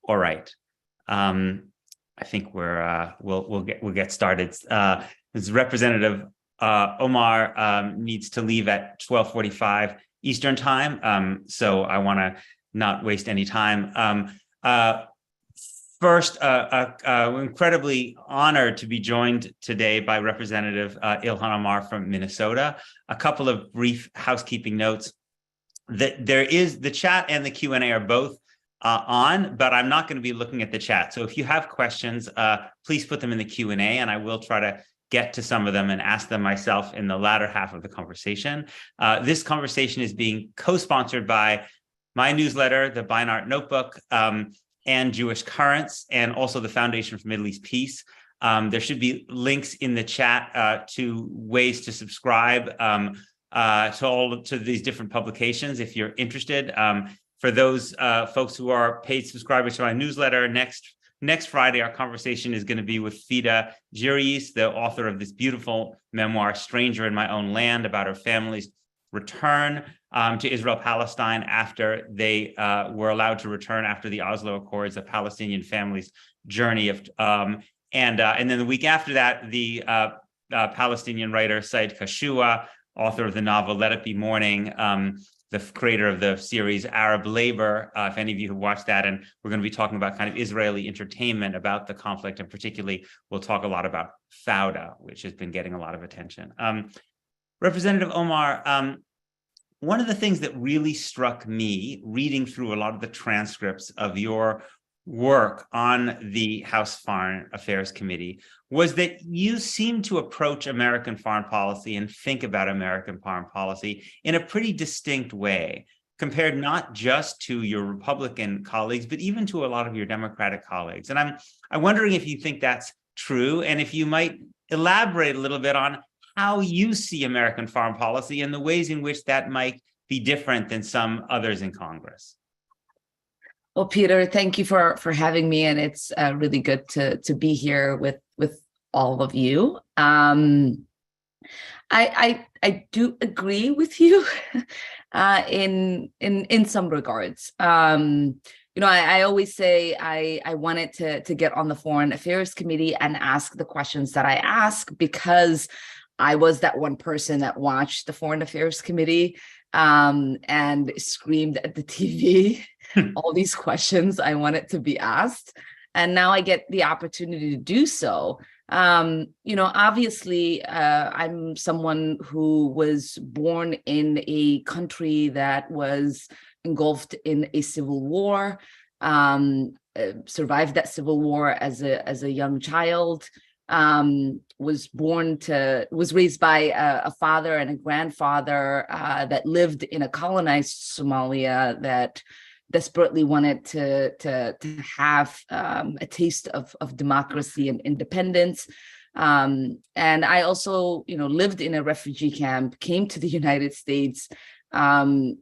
All right. I think we'll get started. This Representative Omar needs to leave at 12:45 Eastern time, so I want to not waste any time. First, we're incredibly honored to be joined today by Representative Ilhan Omar from Minnesota. A couple of brief housekeeping notes. There is the chat and the Q&A are both on, but I'm not going to be looking at the chat. So if you have questions, please put them in the Q&A, and I will try to get to some of them and ask them myself in the latter half of the conversation. This conversation is being co-sponsored by my newsletter, the Beinart Notebook, and Jewish Currents, and also the Foundation for Middle East Peace. There should be links in the chat to ways to subscribe to these different publications if you're interested. For those folks who are paid subscribers to my newsletter, next Friday, our conversation is going to be with Fida Jiris, the author of this beautiful memoir, Stranger in My Own Land, about her family's return to Israel-Palestine after they were allowed to return after the Oslo Accords, the Palestinian family's journey of, and then the week after that, the Palestinian writer Said Kashua, author of the novel Let It Be Morning, the creator of the series Arab Labor, if any of you have watched that, and we're going to be talking about kind of Israeli entertainment about the conflict, and particularly we'll talk a lot about Fauda, which has been getting a lot of attention. Representative Omar, one of the things that really struck me reading through a lot of the transcripts of your work on the House Foreign Affairs Committee was that you seem to approach American foreign policy and think about American foreign policy in a pretty distinct way, compared not just to your Republican colleagues, but even to a lot of your Democratic colleagues. And I'm wondering if you think that's true, and if you might elaborate a little bit on how you see American foreign policy and the ways in which that might be different than some others in Congress. Well, Peter, thank you for having me, and it's really good to be here with all of you. I do agree with you in some regards. I always say I wanted to get on the Foreign Affairs Committee and ask the questions that I ask because I was that one person that watched the Foreign Affairs Committee and screamed at the TV all these questions I wanted to be asked. And now I get the opportunity to do so. Obviously, I'm someone who was born in a country that was engulfed in a civil war, survived that civil war as a young child, was raised by a father and a grandfather that lived in a colonized Somalia that desperately wanted to have a taste of democracy and independence. And I also, lived in a refugee camp, came to the United States, and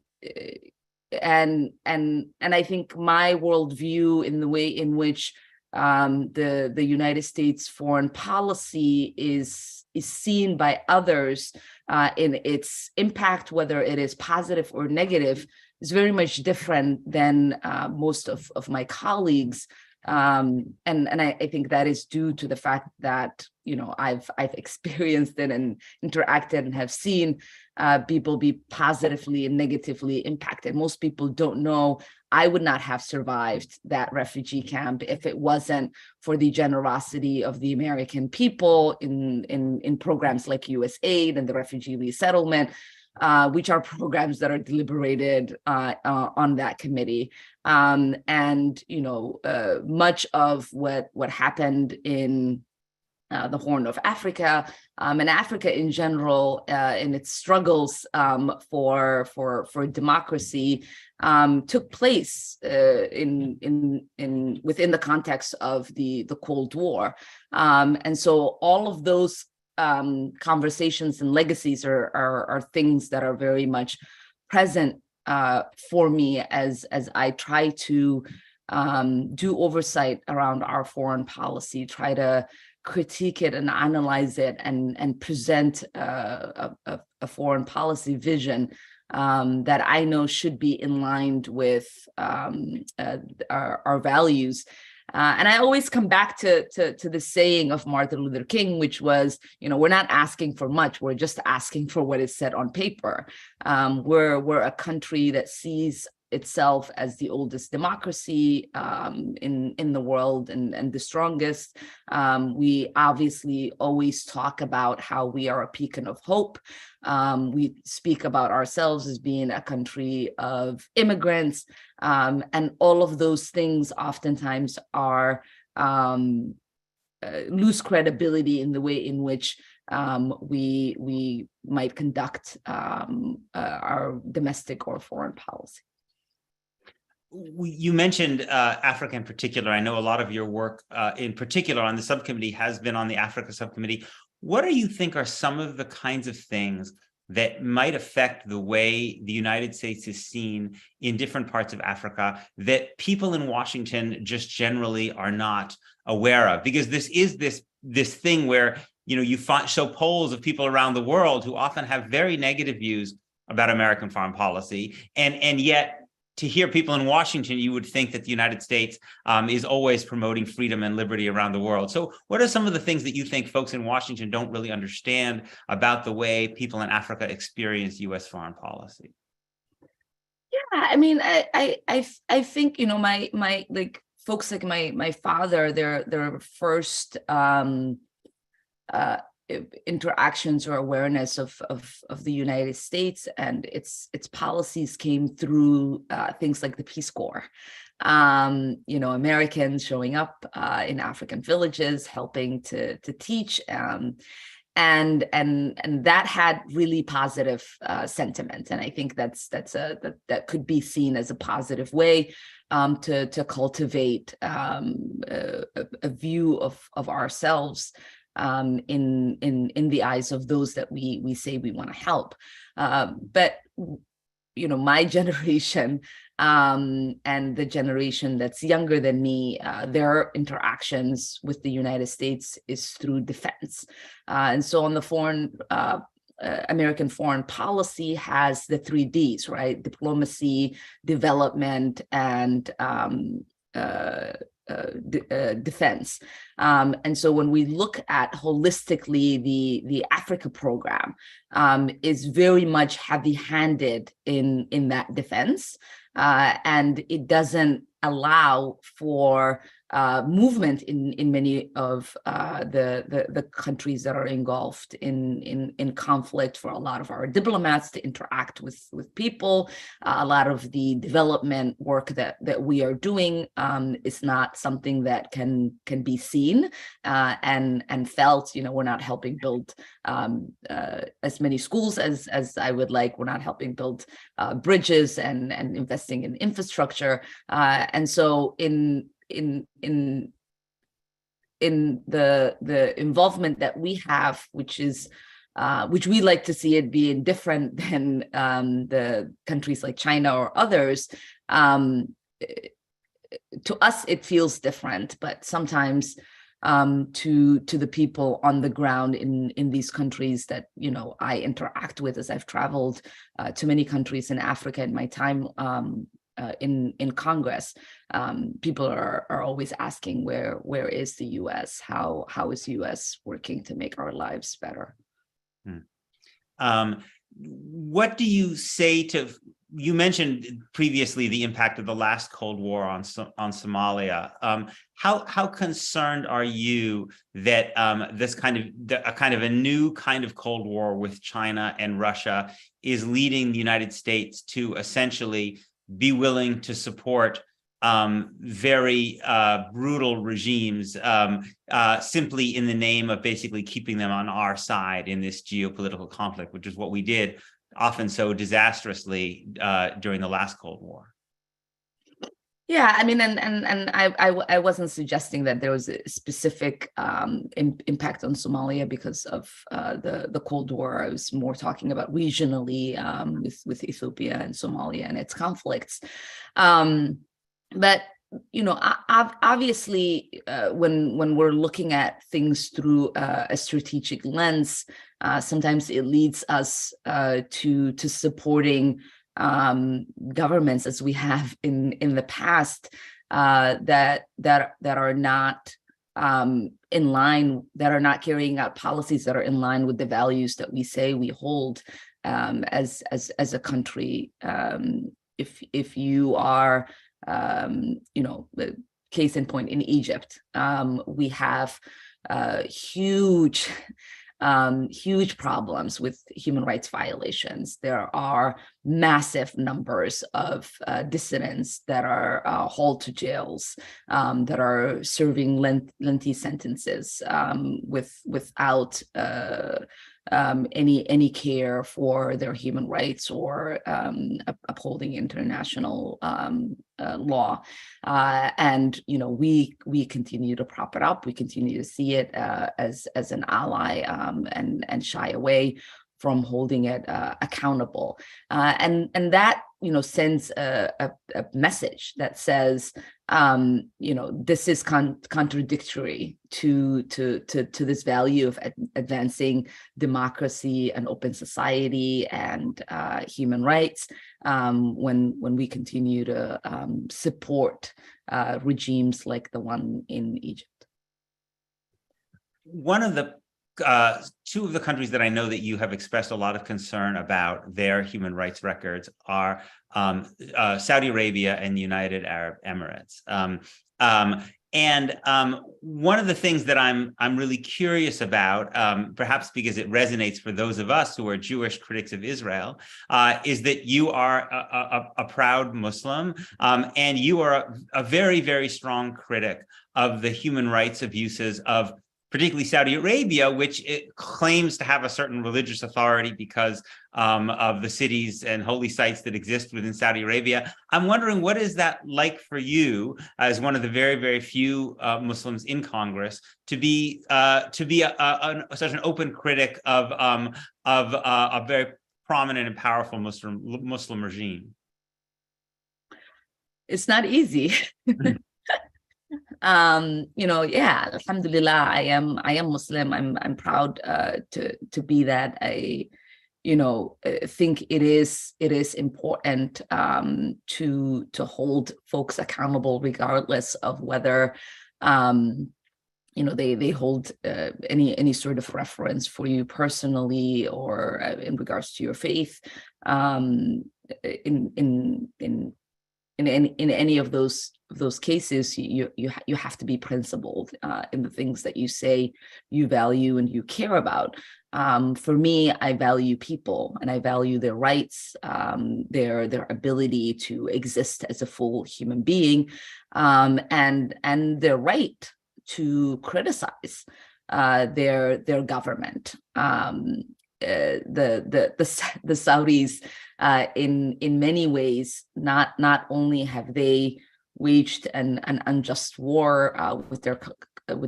I think my worldview in the way in which the United States foreign policy is seen by others in its impact, whether it is positive or negative, is very much different than most of my colleagues. And I think that is due to the fact that, I've experienced it and interacted and have seen people be positively and negatively impacted. Most people don't know I would not have survived that refugee camp if it wasn't for the generosity of the American people in programs like USAID and the refugee resettlement, which are programs that are deliberated on that committee. Much of what happened in the Horn of Africa and Africa in general in its struggles for democracy took place within the context of the Cold War. And so all of those conversations and legacies are things that are very much present for me as I try to do oversight around our foreign policy, try to critique it and analyze it and present a foreign policy vision that I know should be in line with our values. And I always come back to the saying of Martin Luther King, which was, we're not asking for much. We're just asking for what is said on paper. We're a country that sees itself as the oldest democracy in the world and the strongest. We obviously always talk about how we are a beacon of hope. We speak about ourselves as being a country of immigrants, and all of those things oftentimes are lose credibility in the way in which we might conduct our domestic or foreign policy. You mentioned Africa in particular. I know a lot of your work in particular on the subcommittee has been on the Africa subcommittee. What do you think are some of the kinds of things that might affect the way the United States is seen in different parts of Africa that people in Washington just generally are not aware of? Because this is this thing where, you show polls of people around the world who often have very negative views about American foreign policy, and yet to hear people in Washington, you would think that the United States is always promoting freedom and liberty around the world. So what are some of the things that you think folks in Washington don't really understand about the way people in Africa experience U.S. foreign policy? Yeah, I mean, I think, my like folks like my father, their first interactions or awareness of the United States and its policies came through things like the Peace Corps. Americans showing up in African villages, helping to teach, and that had really positive sentiment, and I think that could be seen as a positive way to cultivate a view of ourselves in the eyes of those that we say we want to help. But my generation and the generation that's younger than me, their interactions with the United States is through defense. And so on the American foreign policy has the 3 Ds, right? Diplomacy, development, and defense. And so when we look at holistically, the Africa program is very much heavy-handed in that defense, and it doesn't allow for movement in many of the countries that are engulfed in conflict for a lot of our diplomats to interact with people. A lot of the development work that we are doing is not something that can be seen and felt. We're not helping build as many schools as I would like. We're not helping build bridges and investing in infrastructure. And so in the involvement that we have, which we like to see it being different than the countries like China or others, to us it feels different, but sometimes to the people on the ground in these countries that I interact with, as I've traveled to many countries in Africa in my time in Congress, people are always asking where is the U.S.? How is the U.S. working to make our lives better? What do you say to? You mentioned previously the impact of the last Cold War on Somalia. How concerned are you that this kind of a new kind of Cold War with China and Russia is leading the United States to essentially be willing to support very brutal regimes simply in the name of basically keeping them on our side in this geopolitical conflict, which is what we did often so disastrously during the last Cold War? Yeah, I mean, and I wasn't suggesting that there was a specific impact on Somalia because of the Cold War. I was more talking about regionally with Ethiopia and Somalia and its conflicts. But Obviously, when we're looking at things through a strategic lens, sometimes it leads us to supporting governments, as we have in the past, that are not in line, that are not carrying out policies that are in line with the values that we say we hold as a country. If you are, the case in point in Egypt, we have huge problems with human rights violations. There are massive numbers of dissidents that are hauled to jails, that are serving lengthy sentences without any care for their human rights or upholding international law. And we continue to prop it up. We continue to see it as an ally, and shy away from holding it accountable. And that sends a message that says, this is contradictory to this value of advancing democracy and open society and human rights, when we continue to support regimes like the one in Egypt. One of the two of the countries that I know that you have expressed a lot of concern about their human rights records are Saudi Arabia and the United Arab Emirates. And one of the things that I'm really curious about, perhaps because it resonates for those of us who are Jewish critics of Israel, is that you are a proud Muslim, and you are a very, very strong critic of the human rights abuses of particularly Saudi Arabia, which it claims to have a certain religious authority because of the cities and holy sites that exist within Saudi Arabia. I'm wondering, what is that like for you, as one of the very, very few Muslims in Congress, to be such an open critic of a very prominent and powerful Muslim regime? It's not easy. Alhamdulillah, I am Muslim. I'm proud to be that. I think it is important to hold folks accountable, regardless of whether they hold any sort of reference for you personally or in regards to your faith. In any of those cases, you have to be principled in the things that you say you value and you care about. For me, I value people, and I value their rights, their ability to exist as a full human being, and their right to criticize their government. The Saudis, in many ways, not only have they waged an unjust war with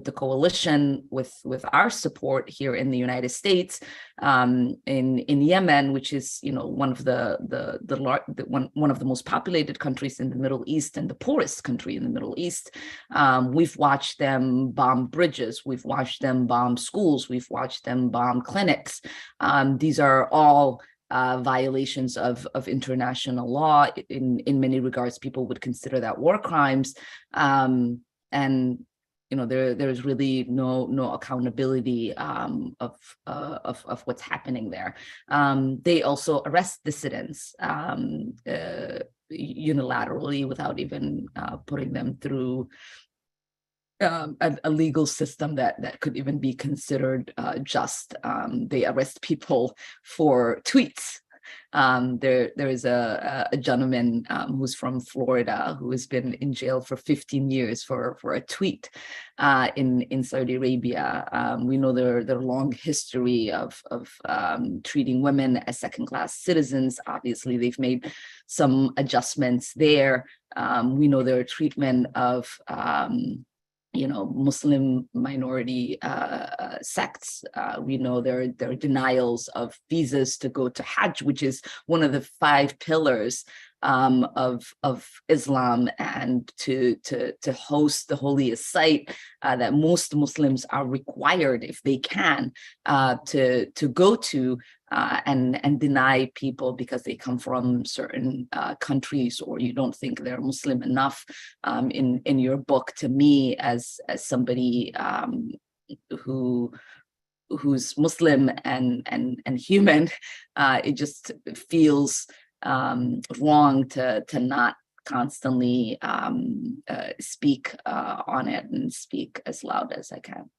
the coalition, with our support here in the United States, in Yemen, which is one of the most populated countries in the Middle East and the poorest country in the Middle East. We've watched them bomb bridges, we've watched them bomb schools, we've watched them bomb clinics. These are all violations of international law. In many regards, people would consider that war crimes, and there is really no accountability of what's happening there. They also arrest dissidents unilaterally without even putting them through a legal system that could even be considered just. They arrest people for tweets. There is a gentleman who's from Florida who has been in jail for 15 years for a tweet in Saudi Arabia. We know their long history of treating women as second-class citizens. Obviously, they've made some adjustments there. We know their treatment of Muslim minority sects. We know there are denials of visas to go to Hajj, which is one of the 5 pillars of Islam, and to host the holiest site that most Muslims are required, if they can, to go to, and deny people because they come from certain countries, or you don't think they're Muslim enough. In your book, to me, as somebody who's Muslim and human, it just feels wrong to not constantly speak on it, and speak as loud as I can.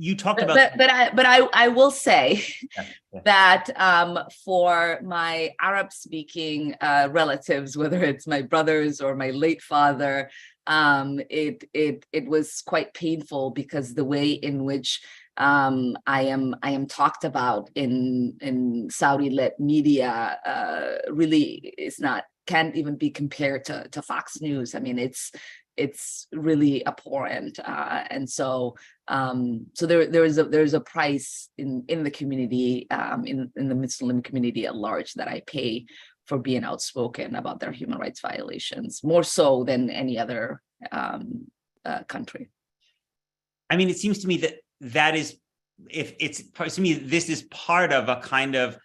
You talked about, but I will say yeah. that for my Arab-speaking relatives, whether it's my brothers or my late father, it was quite painful, because the way in which I am talked about in Saudi-led media really can't even be compared to Fox News. I mean, it's really abhorrent, and so there's a price in the community, in the Muslim community at large, that I pay for being outspoken about their human rights violations, more so than any other country. I mean, it seems to me that is, if it's, to me, this is part of a kind of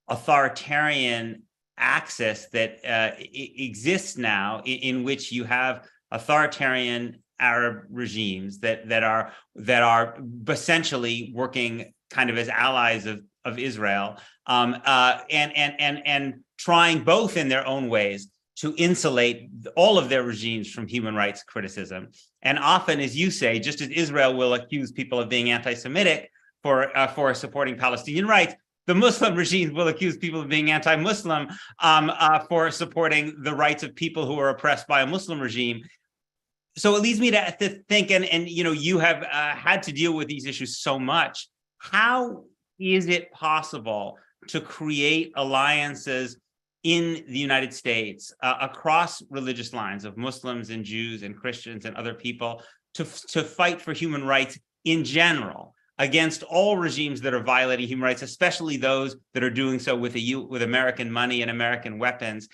authoritarian axis that exists now, in which you have authoritarian Arab regimes that are essentially working kind of as allies of Israel, and trying, both in their own ways, to insulate all of their regimes from human rights criticism. And often, as you say, just as Israel will accuse people of being anti-Semitic for supporting Palestinian rights, the Muslim regimes will accuse people of being anti-Muslim for supporting the rights of people who are oppressed by a Muslim regime. So it leads me to think, and you have had to deal with these issues so much. How is it possible to create alliances in the United States across religious lines of Muslims and Jews and Christians and other people to fight for human rights in general, against all regimes that are violating human rights, especially those that are doing so with American money and American weapons,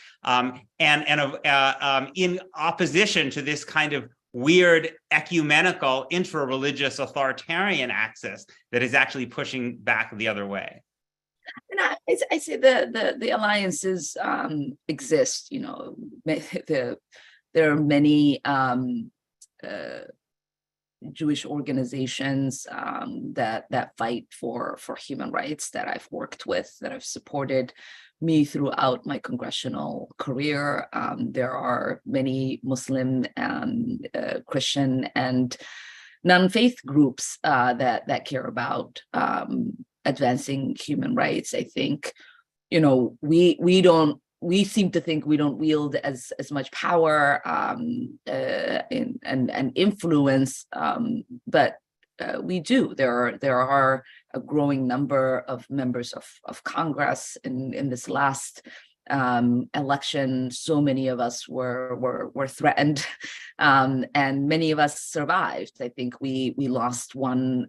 in opposition to this kind of weird ecumenical intra-religious authoritarian axis that is actually pushing back the other way? And I say the alliances exist. There are many Jewish organizations that fight for human rights that I've worked with, that have supported me throughout my congressional career. There are many Muslim, Christian, and non-faith groups that care about advancing human rights. I think, we seem to think we don't wield as much power and influence, but we do. There are a growing number of members of Congress. In this last election, so many of us were threatened, and many of us survived. I think we lost one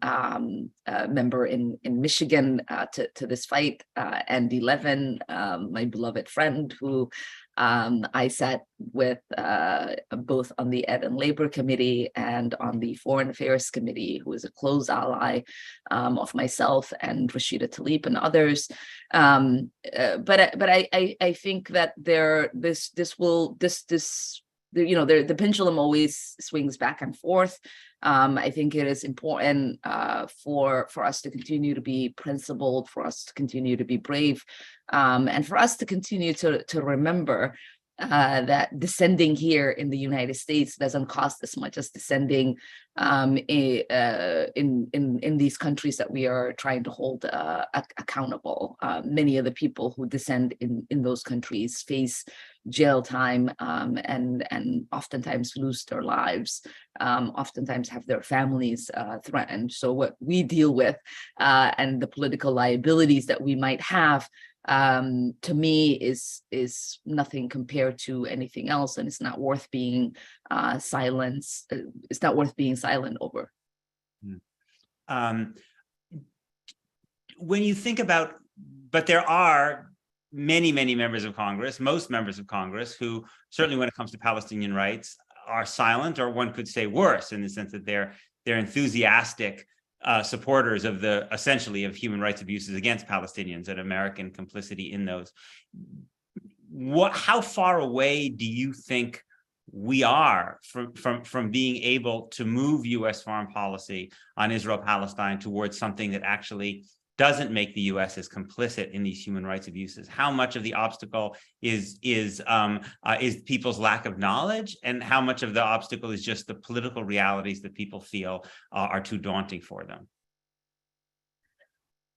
member in Michigan to this fight, Andy Levin, my beloved friend, who I sat with both on the Ed and Labor Committee and on the Foreign Affairs Committee, who is a close ally of myself and Rashida Tlaib and others. But I think that the pendulum always swings back and forth. I think it is important for us to continue to be principled, for us to continue to be brave, and for us to continue to remember that descending here in the United States doesn't cost as much as descending in these countries that we are trying to hold accountable. Many of the people who descend in those countries face jail time and oftentimes lose their lives, oftentimes have their families threatened. So what we deal with and the political liabilities that we might have, to me, is nothing compared to anything else, and it's not worth being silenced. It's not worth being silent over. When you think about but there are many members of Congress, most members of Congress, who certainly when it comes to Palestinian rights are silent, or one could say worse, in the sense that they're enthusiastic supporters of essentially of human rights abuses against Palestinians and American complicity in those. How far away do you think we are from being able to move U.S. foreign policy on Israel-Palestine towards something that actually doesn't make the U.S. as complicit in these human rights abuses? How much of the obstacle is people's lack of knowledge, and how much of the obstacle is just the political realities that people feel are too daunting for them?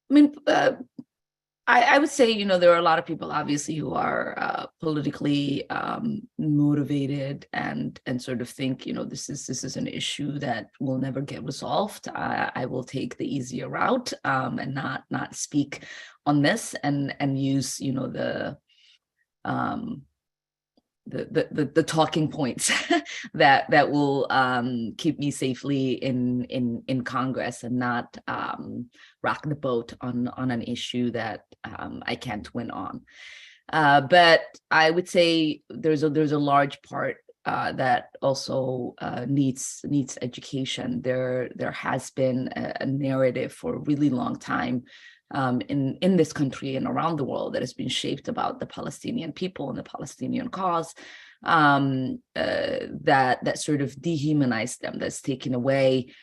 I mean, I would say, there are a lot of people, obviously, who are politically motivated and sort of think, this is an issue that will never get resolved. I will take the easier route and not speak on this and use, the talking points that will keep me safely in Congress, and not rock the boat on an issue that I can't win on. But I would say there's a large part that also needs education. There has been a narrative for a really long time in this country and around the world that has been shaped about the Palestinian people and the Palestinian cause, that sort of dehumanized them, that's taken away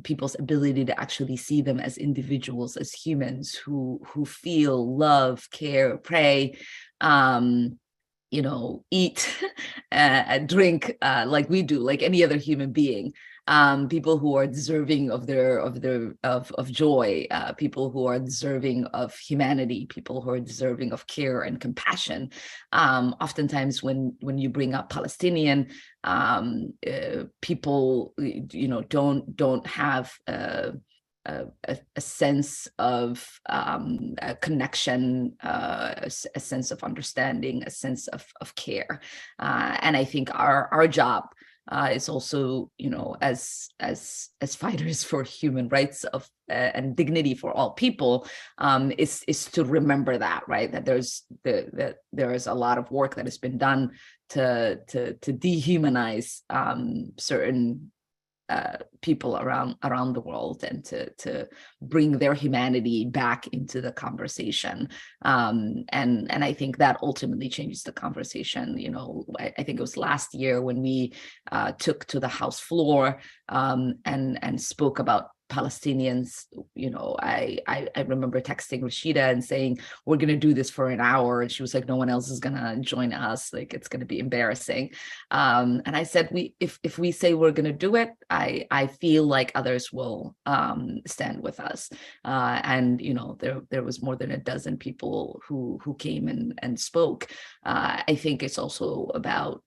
people's ability to actually see them as individuals, as humans who feel, love, care, pray, eat, drink like we do, like any other human being. People who are deserving of joy, people who are deserving of humanity, people who are deserving of care and compassion. Oftentimes, when you bring up Palestinian, people, don't have a sense of a connection, a sense of understanding, a sense of care, and I think our job is also, as fighters for human rights and dignity for all people, is to remember that, right? That there is a lot of work that has been done to dehumanize certain people around the world, and to bring their humanity back into the conversation, and I think that ultimately changes the conversation. I think it was last year when we took to the House floor and spoke about Palestinians. I remember texting Rashida and saying, we're going to do this for an hour, and she was like, no one else is going to join us, like it's going to be embarrassing, and I said, if we say we're going to do it, I feel like others will stand with us, and there was more than a dozen people who came and spoke. I think it's also about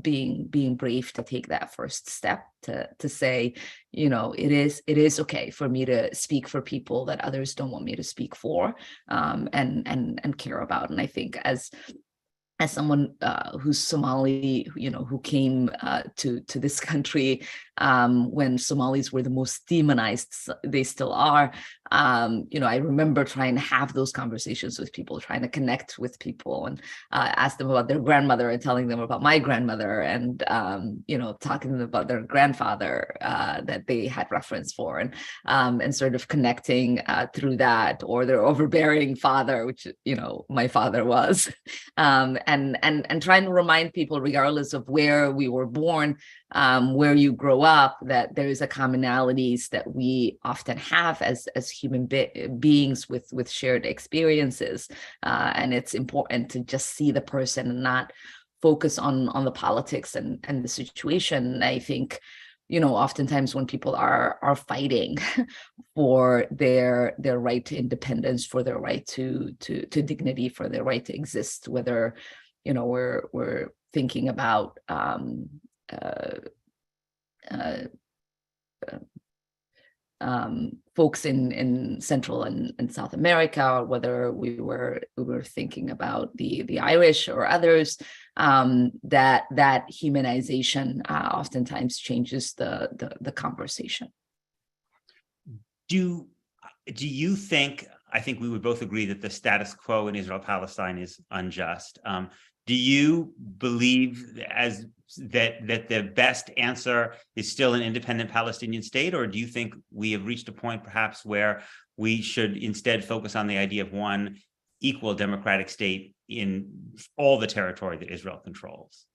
being brave to take that first step, to say, it is okay for me to speak for people that others don't want me to speak for, and care about. And I think as someone who's Somali, who came to this country when Somalis were the most demonized, they still are. I remember trying to have those conversations with people, trying to connect with people, and ask them about their grandmother and telling them about my grandmother, and talking to them about their grandfather that they had reference for, and sort of connecting through that, or their overbearing father, which my father was, and trying to remind people, regardless of where we were born, where you grow up, that there is a commonalities that we often have as human beings with shared experiences, and it's important to just see the person and not focus on the politics and the situation. I think oftentimes when people are fighting for their right to independence, for their right to dignity, for their right to exist, whether we're thinking about folks in Central and South America, or whether we were thinking about the Irish or others, that humanization oftentimes changes the conversation. Do you think I think we would both agree that the status quo in Israel-Palestine is unjust. Do you believe that the best answer is still an independent Palestinian state, or do you think we have reached a point perhaps where we should instead focus on the idea of one equal democratic state in all the territory that Israel controls?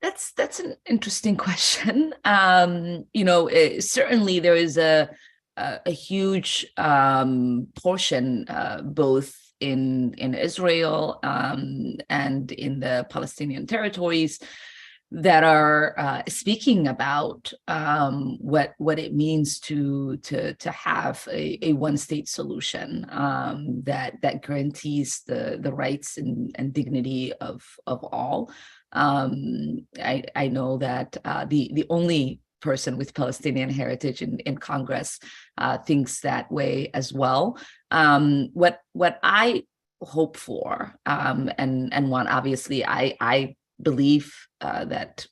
That's an interesting question. Certainly there is a huge portion, both in Israel and in the Palestinian territories, that are speaking about what it means to have a one-state solution that guarantees the rights and dignity of all. I know that the only person with Palestinian heritage in Congress thinks that way as well. What I hope for and want, obviously, I believe that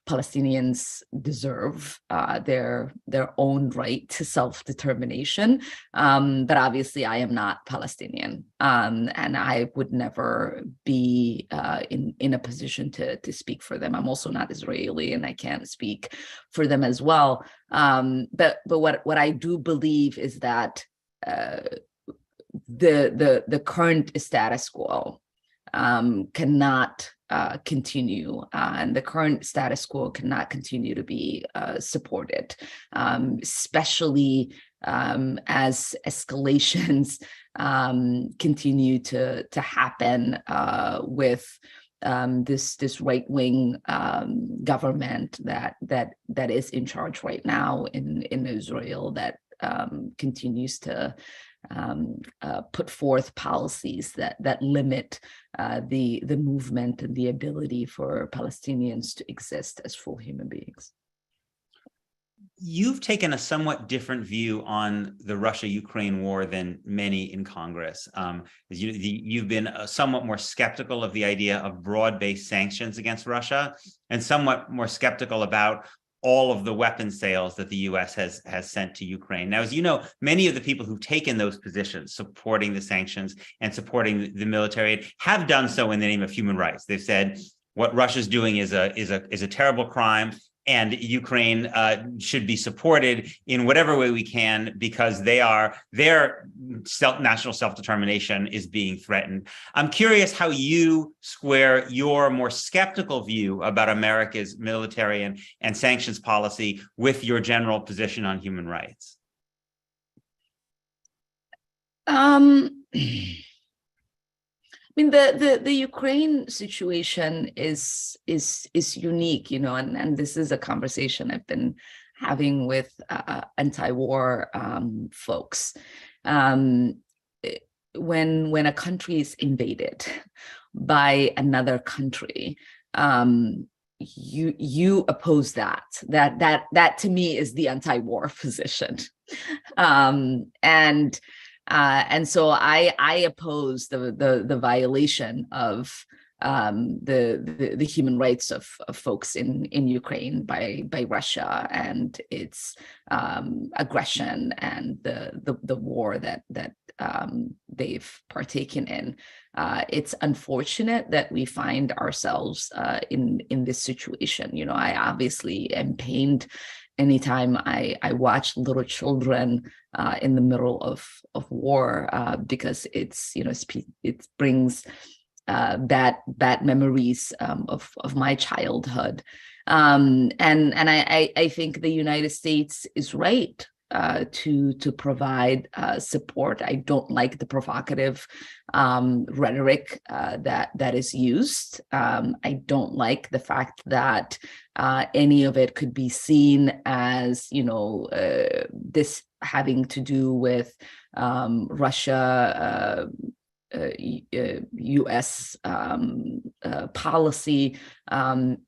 Palestinians deserve their own right to self-determination. But obviously I am not Palestinian, and I would never be in a position to speak for them. I'm also not Israeli, and I can't speak for them as well. But what I do believe is that the current status quo cannot continue, and the current status quo cannot continue to be supported, especially as escalations continue to happen with this right-wing government that is in charge right now in Israel, that continues to put forth policies that limit the movement and the ability for Palestinians to exist as full human beings. You've taken a somewhat different view on the Russia-Ukraine war than many in Congress. You've been somewhat more skeptical of the idea of broad-based sanctions against Russia, and somewhat more skeptical about all of the weapon sales that the U.S. has sent to Ukraine. Now, as you know, many of the people who've taken those positions, supporting the sanctions and supporting the military aid, have done so in the name of human rights. They've said what Russia's doing is a terrible crime, and Ukraine should be supported in whatever way we can, because their national self-determination is being threatened. I'm curious how you square your more skeptical view about America's military and sanctions policy with your general position on human rights. I mean, the Ukraine situation is unique, and this is a conversation I've been having with anti-war folks. When a country is invaded by another country, you oppose that. That to me is the anti-war position, and so I oppose the violation of the human rights of folks in Ukraine by Russia and its aggression and the war that they've partaken in. It's unfortunate that we find ourselves in this situation. I obviously am pained anytime I watch little children in the middle of war, because it brings bad memories of my childhood, and I think the United States is right to provide support. I don't like the provocative rhetoric that is used. I don't like the fact that any of it could be seen as this having to do with Russia, U.S. Policy,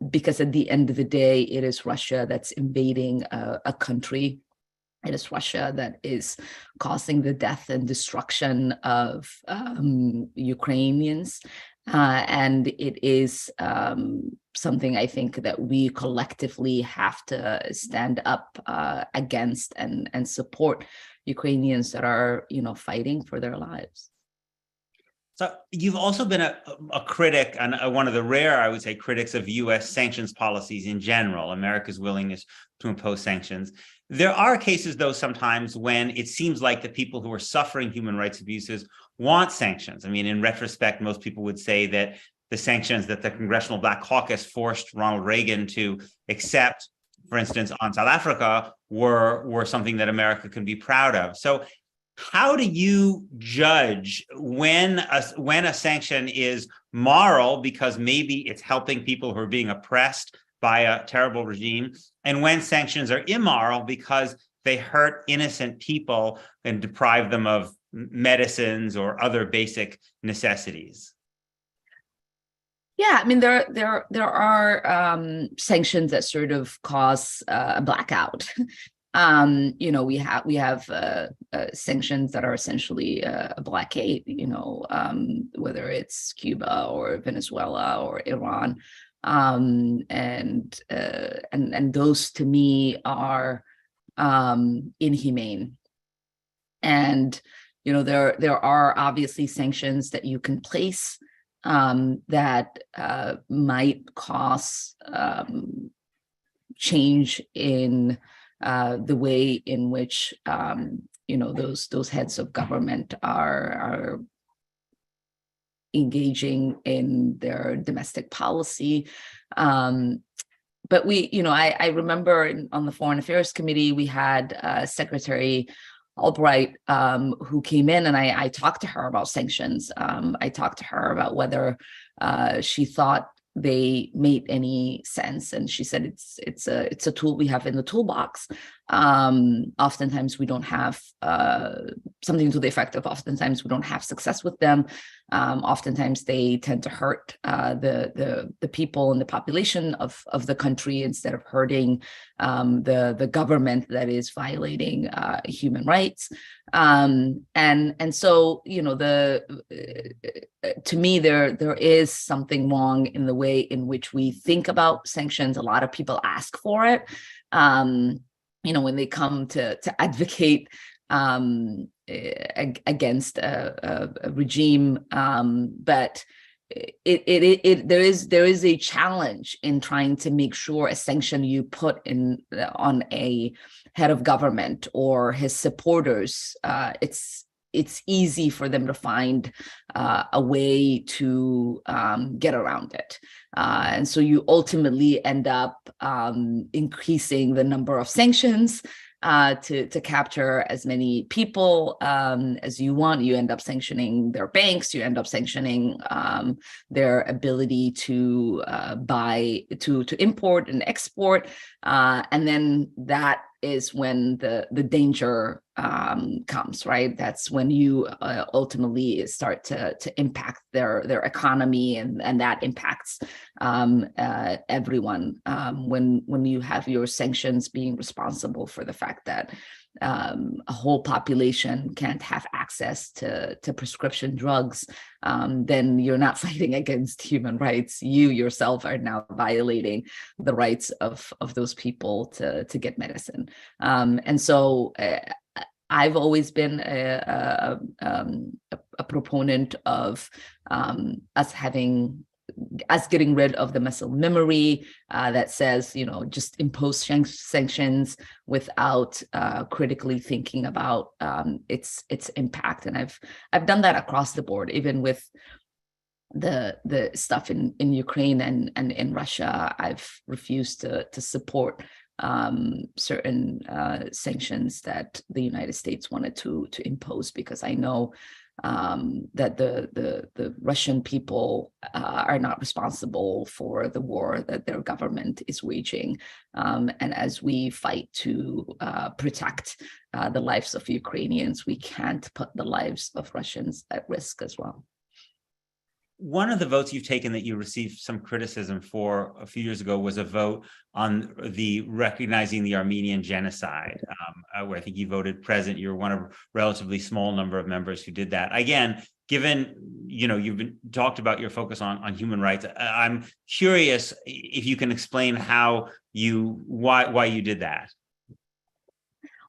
because at the end of the day, it is Russia that's invading a country. It is Russia that is causing the death and destruction of Ukrainians. And it is something I think that we collectively have to stand up against and support, Ukrainians that are, fighting for their lives. So you've also been a critic, and one of the rare, I would say, critics of U.S. sanctions policies in general, America's willingness to impose sanctions. There are cases, though, sometimes when it seems like the people who are suffering human rights abuses want sanctions. I mean, in retrospect, most people would say that the sanctions that the Congressional Black Caucus forced Ronald Reagan to accept, for instance, on South Africa, were something that America can be proud of. So how do you judge when a sanction is moral because maybe it's helping people who are being oppressed by a terrible regime, and when sanctions are immoral because they hurt innocent people and deprive them of medicines or other basic necessities? Yeah, I mean there are sanctions that sort of cause a blackout. We have sanctions that are essentially a blockade. Whether it's Cuba or Venezuela or Iran, and those to me are inhumane. And there are obviously sanctions that you can place that might cause change in the way in which those heads of government are engaging in their domestic policy. But I remember on the Foreign Affairs Committee, we had Secretary Albright, who came in, and I talked to her about sanctions. I talked to her about whether she thought they made any sense, and she said it's a tool we have in the toolbox. Oftentimes we don't have something to the effect of oftentimes we don't have success with them. Oftentimes they tend to hurt the people and the population of the country instead of hurting the government that is violating human rights. And so to me there is something wrong in the way in which we think about sanctions. A lot of people ask for it when they come to advocate against a regime, but there is a challenge in trying to make sure a sanction you put on a head of government or his supporters, it's easy for them to find a way to get around it. And so you ultimately end up increasing the number of sanctions to capture as many people as you want. You end up sanctioning their banks, you end up sanctioning their ability to import and export. And then that is when the danger comes, right? That's when you ultimately start to impact their economy, and that impacts everyone. When you have your sanctions being responsible for the fact that a whole population can't have access to prescription drugs, then you're not fighting against human rights. You yourself are now violating the rights of those people to get medicine. And so I've always been a proponent of us getting rid of the muscle memory that says, just impose sanctions without critically thinking about its impact. And I've done that across the board, even with the stuff in Ukraine and in Russia. I've refused to support certain sanctions that the United States wanted to impose, because I know that the Russian people are not responsible for the war that their government is waging. And as we fight to protect the lives of Ukrainians, we can't put the lives of Russians at risk as well. One of the votes you've taken that you received some criticism for a few years ago was a vote on the recognizing the Armenian genocide, where I think you voted present. You're one of a relatively small number of members who did that. Again, given you've been talked about your focus on human rights, I'm curious if you can explain why you did that.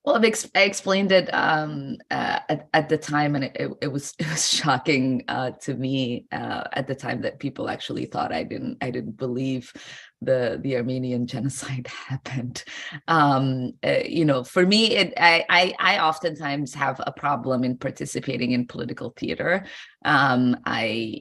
Well, I explained it at the time, and it was shocking to me at the time that people actually thought I didn't believe the Armenian genocide happened. For me, I oftentimes have a problem in participating in political theater. I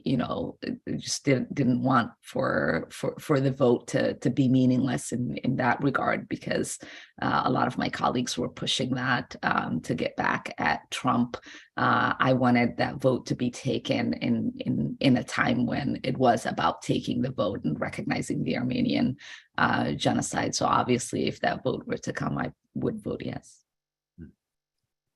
just didn't want for the vote to be meaningless in that regard, because a lot of my colleagues were pushing that to get back at Trump. I wanted that vote to be taken in a time when it was about taking the vote and recognizing the Armenian genocide. So obviously, if that vote were to come, I would vote yes.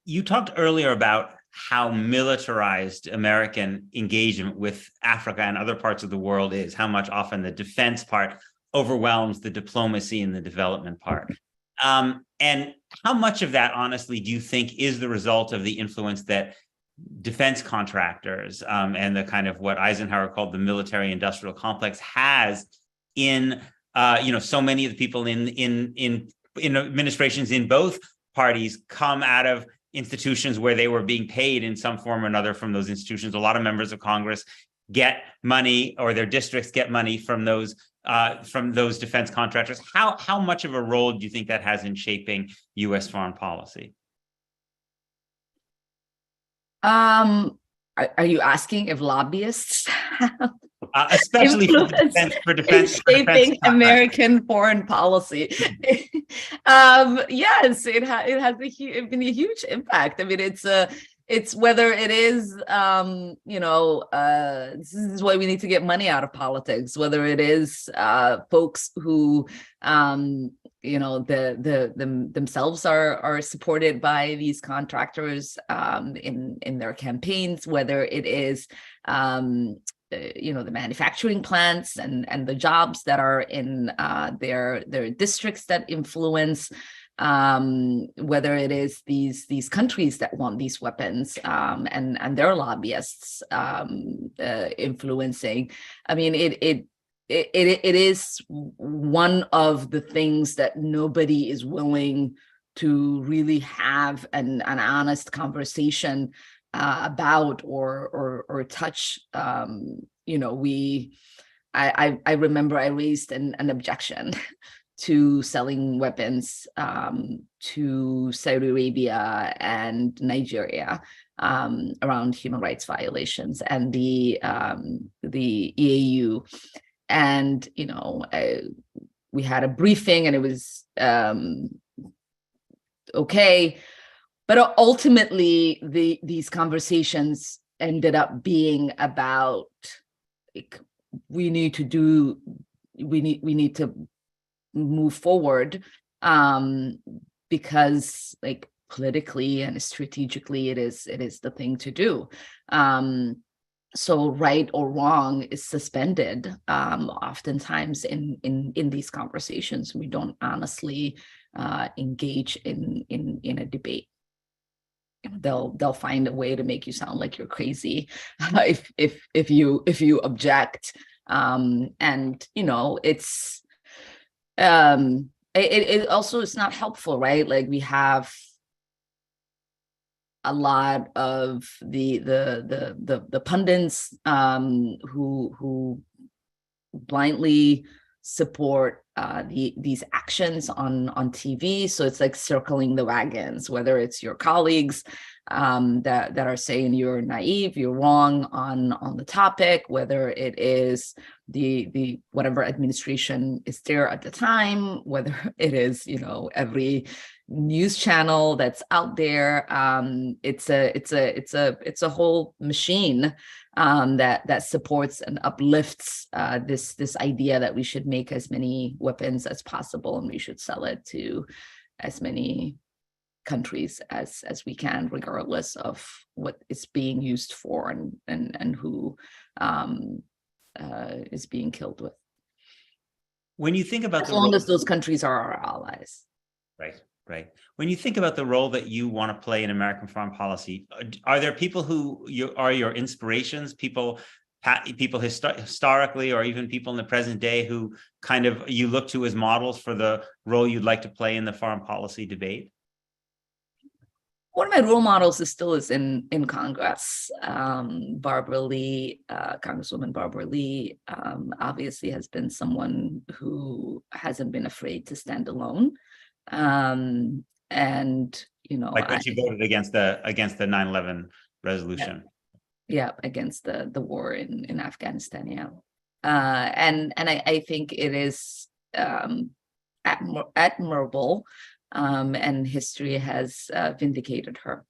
You talked earlier about how militarized American engagement with Africa and other parts of the world is, how much often the defense part overwhelms the diplomacy and the development part. And how much of that, honestly, do you think is the result of the influence that defense contractors and the kind of what Eisenhower called the military-industrial complex has in, so many of the people in administrations in both parties come out of institutions where they were being paid in some form or another from those institutions. A lot of members of Congress get money, or their districts get money from those defense contractors. How much of a role do you think that has in shaping U.S. foreign policy? Are you asking if lobbyists especially for defense shaping American foreign policy? Yes, it has been a huge impact. I mean, it's whether it is, this is why we need to get money out of politics, whether it is folks who, themselves are supported by these contractors in their campaigns, whether it is, the manufacturing plants and the jobs that are in their districts that influence, whether it is these countries that want these weapons and their lobbyists influencing. I mean, it is one of the things that nobody is willing to really have an honest conversation about or touch. I remember I raised an objection to selling weapons to Saudi Arabia and Nigeria around human rights violations and the EAU. And, we had a briefing and it was okay. But ultimately, these conversations ended up being about, like, we need to move forward because, like, politically and strategically it is the thing to do. So right or wrong is suspended oftentimes in these conversations. We don't honestly engage in a debate. They'll find a way to make you sound like you're crazy if you object. It's it also is not helpful, right? Like, we have a lot of the pundits who blindly support these actions on TV. So it's like circling the wagons, whether it's your colleagues that are saying you're naive, you're wrong on the topic, whether it is the whatever administration is there at the time, whether it is every news channel that's out there. It's a whole machine that supports and uplifts this idea that we should make as many weapons as possible and we should sell it to as many countries as we can, regardless of what it's being used for and who is being killed with. When you think about as long as those countries are our allies. Right. When you think about the role that you want to play in American foreign policy, are there people who are your inspirations, people historically, or even people in the present day who kind of you look to as models for the role you'd like to play in the foreign policy debate? One of my role models is still in Congress. Barbara Lee, Congresswoman Barbara Lee, obviously has been someone who hasn't been afraid to stand alone. And Like when she voted against the 9/11 resolution. Yeah, against the war in Afghanistan. Yeah, and I think it is admirable, and history has vindicated her.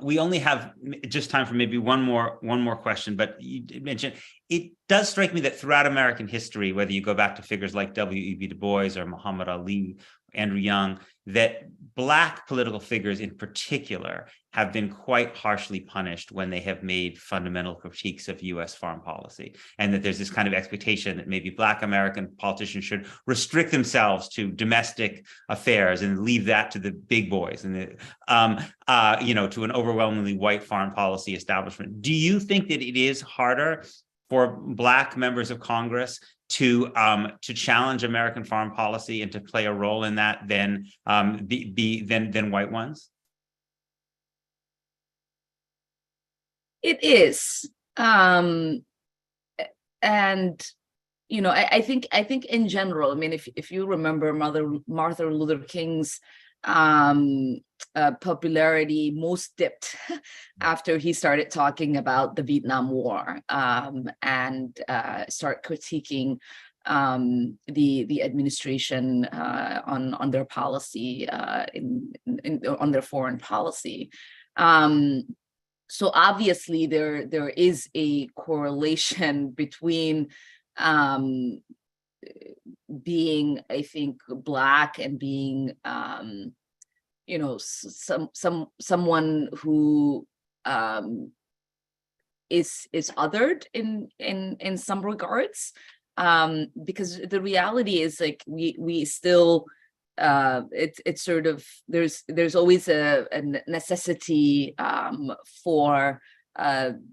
We only have just time for maybe one more question, but you did mention, it does strike me that throughout American history, whether you go back to figures like W.E.B. Du Bois or Muhammad Ali, Andrew Young, that Black political figures in particular have been quite harshly punished when they have made fundamental critiques of U.S. foreign policy, and that there's this kind of expectation that maybe Black American politicians should restrict themselves to domestic affairs and leave that to the big boys and to an overwhelmingly white foreign policy establishment. Do you think that it is harder for Black members of Congress to challenge American foreign policy and to play a role in that than white ones? It is, and I think in general. I mean, if you remember, Martin Luther King's popularity most dipped after he started talking about the Vietnam War, and start critiquing the administration on their policy, on their foreign policy. So obviously there is a correlation between being, I think, Black and being someone who is othered in some regards, because the reality is, like, we still it's sort of, there's always a necessity for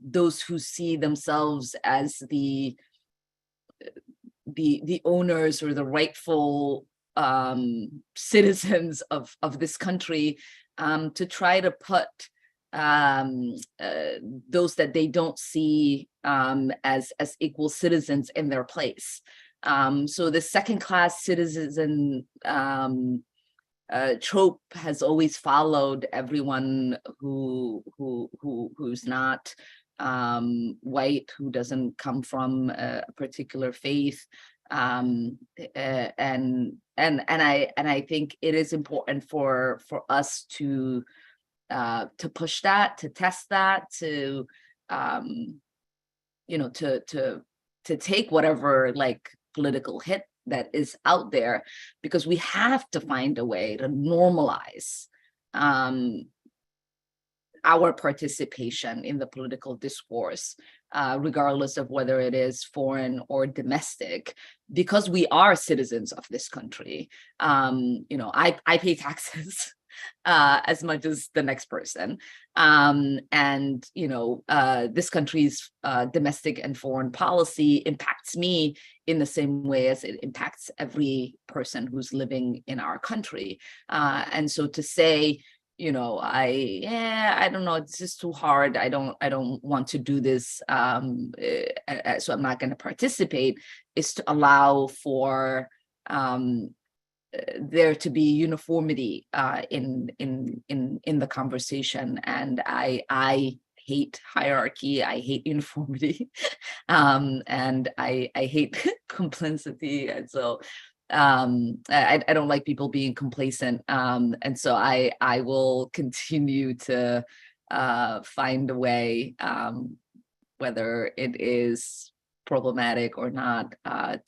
those who see themselves as the owners or the rightful citizens of this country, to try to put those that they don't see as equal citizens in their place. So the second-class citizen trope has always followed everyone who's not white, who doesn't come from a particular faith, and I think it is important for us to push that, to test that, to take whatever, like, political hit that is out there, because we have to find a way to normalize our participation in the political discourse, regardless of whether it is foreign or domestic, because we are citizens of this country. I pay taxes as much as the next person, and this country's domestic and foreign policy impacts me in the same way as it impacts every person who's living in our country. And so to say, I don't know, it's just too hard, I don't want to do this, so I'm not going to participate, is to allow for there to be uniformity in the conversation. And I hate hierarchy, I hate uniformity, and I hate complicity. And so I don't like people being complacent, and so I will continue to find a way, whether it is problematic or not,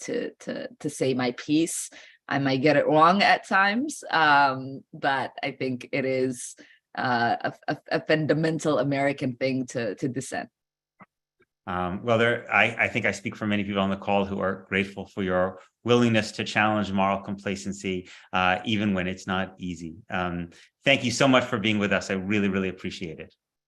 to say my piece. I might get it wrong at times, but I think it is a fundamental American thing to dissent. I think I speak for many people on the call who are grateful for your willingness to challenge moral complacency, even when it's not easy. Thank you so much for being with us. I really, really appreciate it.